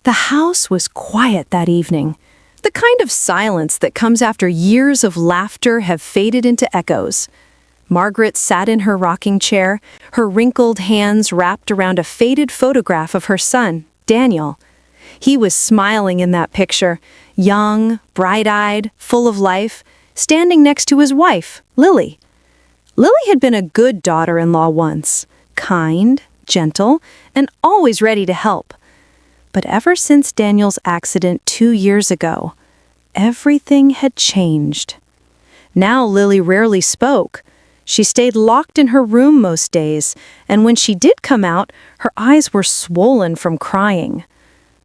The house was quiet that evening. The kind of silence that comes after years of laughter have faded into echoes. Margaret sat in her rocking chair, her wrinkled hands wrapped around a faded photograph of her son, Daniel. He was smiling in that picture, young, bright-eyed, full of life, standing next to his wife, Lily. Lily had been a good daughter-in-law once, kind, gentle, and always ready to help. But ever since Daniel's accident 2 years ago, everything had changed. Now Lily rarely spoke. She stayed locked in her room most days, and when she did come out, her eyes were swollen from crying.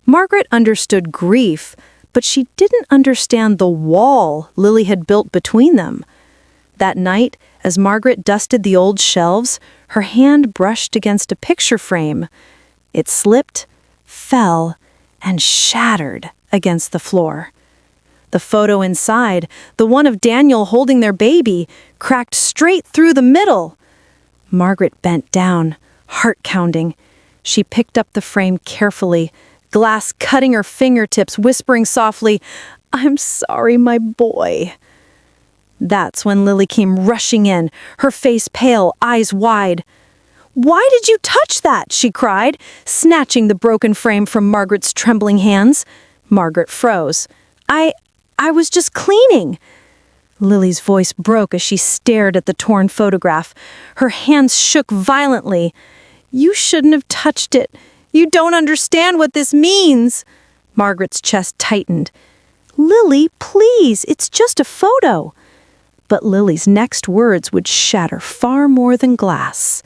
Margaret understood grief, but she didn't understand the wall Lily had built between them. That night, as Margaret dusted the old shelves, her hand brushed against a picture frame. It slipped, fell, and shattered against the floor. The photo inside, the one of Daniel holding their baby, cracked straight through the middle. Margaret bent down, heart pounding. She picked up the frame carefully, glass cutting her fingertips, whispering softly, "I'm sorry, my boy." That's when Lily came rushing in, her face pale, eyes wide. "Why did you touch that?" she cried, snatching the broken frame from Margaret's trembling hands. Margaret froze. I was just cleaning." Lily's voice broke as she stared at the torn photograph. Her hands shook violently. "You shouldn't have touched it. You don't understand what this means." Margaret's chest tightened. "Lily, please, it's just a photo." But Lily's next words would shatter far more than glass.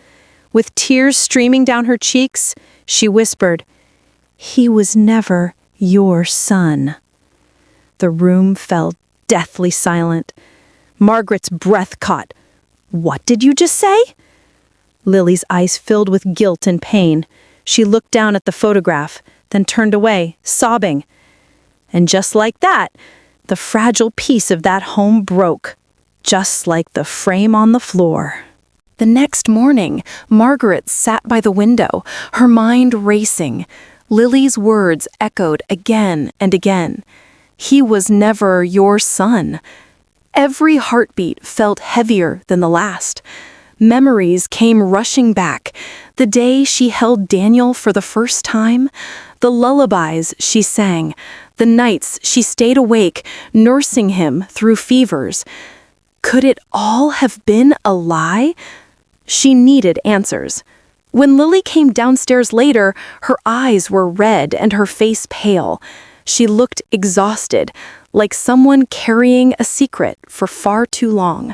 With tears streaming down her cheeks, she whispered, "He was never your son." The room fell deathly silent. Margaret's breath caught. "What did you just say?" Lily's eyes filled with guilt and pain. She looked down at the photograph, then turned away, sobbing. And just like that, the fragile piece of that home broke, just like the frame on the floor. The next morning, Margaret sat by the window, her mind racing. Lily's words echoed again and again. He was never your son. Every heartbeat felt heavier than the last. Memories came rushing back. The day she held Daniel for the first time, the lullabies she sang, the nights she stayed awake, nursing him through fevers. Could it all have been a lie? She needed answers. When Lily came downstairs later, her eyes were red and her face pale. She looked exhausted, like someone carrying a secret for far too long.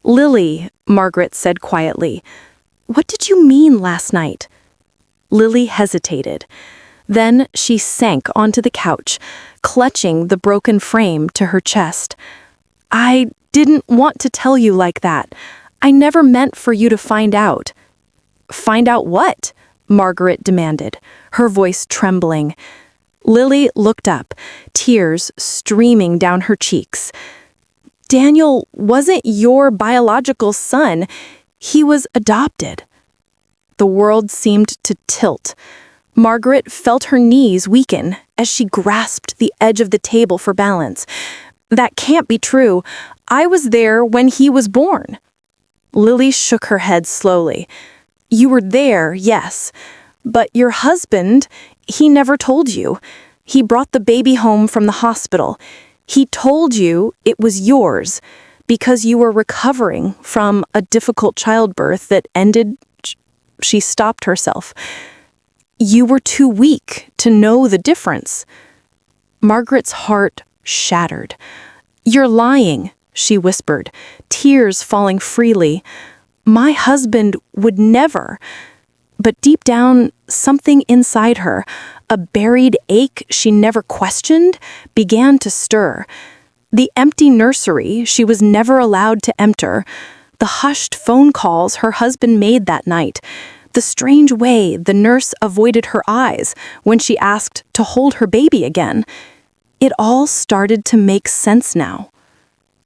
"Lily," Margaret said quietly, "what did you mean last night?" Lily hesitated. Then she sank onto the couch, clutching the broken frame to her chest. "I didn't want to tell you like that. I never meant for you to find out." "Find out what?" Margaret demanded, her voice trembling. Lily looked up, tears streaming down her cheeks. "Daniel wasn't your biological son. He was adopted." The world seemed to tilt. Margaret felt her knees weaken as she grasped the edge of the table for balance. "That can't be true. I was there when he was born." Lily shook her head slowly. "You were there, yes. But your husband, he never told you. He brought the baby home from the hospital. He told you it was yours because you were recovering from a difficult childbirth that ended..." She stopped herself. "You were too weak to know the difference." Margaret's heart shattered. "You're lying," she whispered, tears falling freely. "My husband would never..." But deep down, something inside her, a buried ache she never questioned, began to stir. The empty nursery she was never allowed to enter, the hushed phone calls her husband made that night, the strange way the nurse avoided her eyes when she asked to hold her baby again. It all started to make sense now.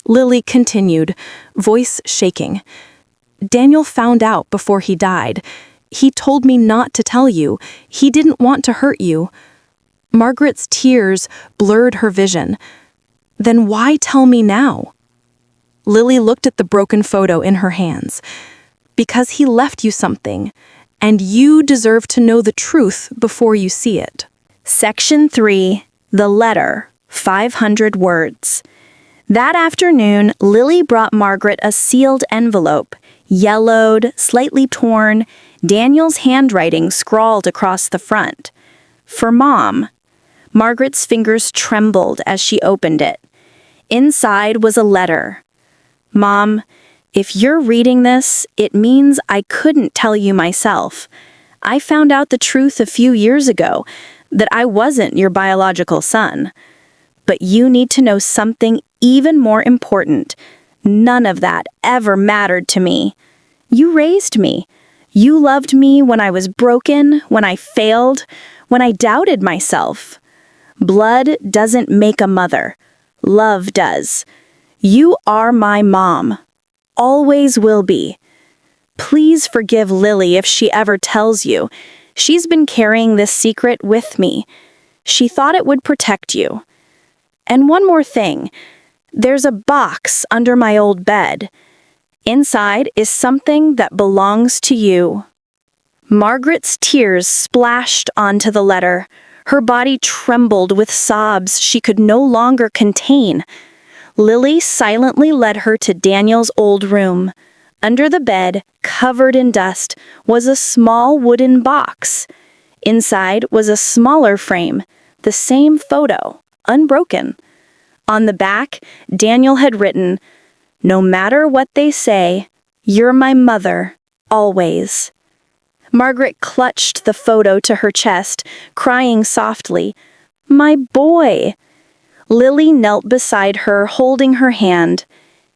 Lily continued, voice shaking. "Daniel found out before he died. He told me not to tell you. He didn't want to hurt you." Margaret's tears blurred her vision. Then why tell me now? Lily looked at the broken photo in her hands. Because he left you something, and you deserve to know the truth before you see it. Section 3. The Letter. 500 words. That afternoon, Lily brought Margaret a sealed envelope, yellowed, slightly torn, Daniel's handwriting scrawled across the front. For Mom. Margaret's fingers trembled as she opened it. Inside was a letter. Mom, if you're reading this, it means I couldn't tell you myself. I found out the truth a few years ago, that I wasn't your biological son. But you need to know something even more important. None of that ever mattered to me. You raised me. You loved me when I was broken, when I failed, when I doubted myself. Blood doesn't make a mother. Love does. You are my mom. Always will be. Please forgive Lily if she ever tells you. She's been carrying this secret with me. She thought it would protect you. And one more thing. There's a box under my old bed. Inside is something that belongs to you. Margaret's tears splashed onto the letter. Her body trembled with sobs she could no longer contain. Lily silently led her to Daniel's old room. Under the bed, covered in dust, was a small wooden box. Inside was a smaller frame, the same photo, unbroken. On the back, Daniel had written, "No matter what they say, you're my mother, always." Margaret clutched the photo to her chest, crying softly, "My boy!" Lily knelt beside her, holding her hand.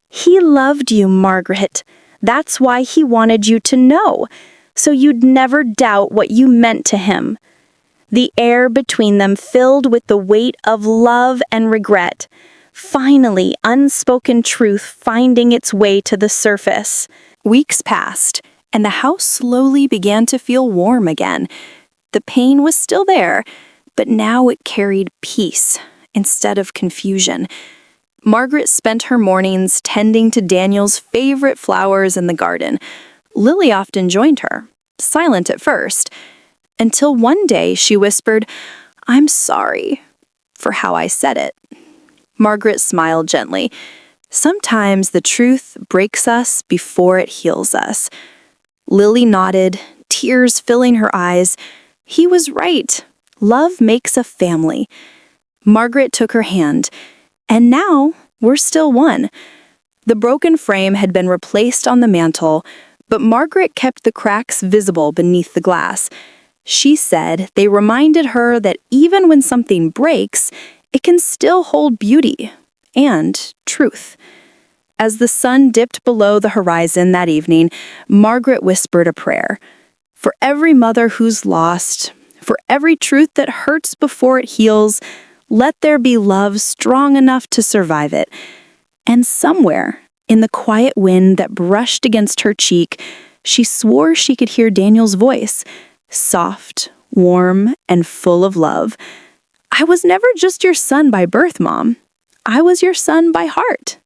"He loved you, Margaret. That's why he wanted you to know, so you'd never doubt what you meant to him." The air between them filled with the weight of love and regret. Finally, unspoken truth finding its way to the surface. Weeks passed, and the house slowly began to feel warm again. The pain was still there, but now it carried peace instead of confusion. Margaret spent her mornings tending to Daniel's favorite flowers in the garden. Lily often joined her, silent at first, until one day she whispered, "I'm sorry," for how I said it. Margaret smiled gently. Sometimes the truth breaks us before it heals us. Lily nodded, tears filling her eyes. He was right. Love makes a family. Margaret took her hand, and now we're still one. The broken frame had been replaced on the mantel, but Margaret kept the cracks visible beneath the glass. She said they reminded her that even when something breaks, it can still hold beauty and truth. As the sun dipped below the horizon that evening, Margaret whispered a prayer. For every mother who's lost, for every truth that hurts before it heals, let there be love strong enough to survive it. And somewhere, in the quiet wind that brushed against her cheek, she swore she could hear Daniel's voice, soft, warm, and full of love. "I was never just your son by birth, Mom. I was your son by heart."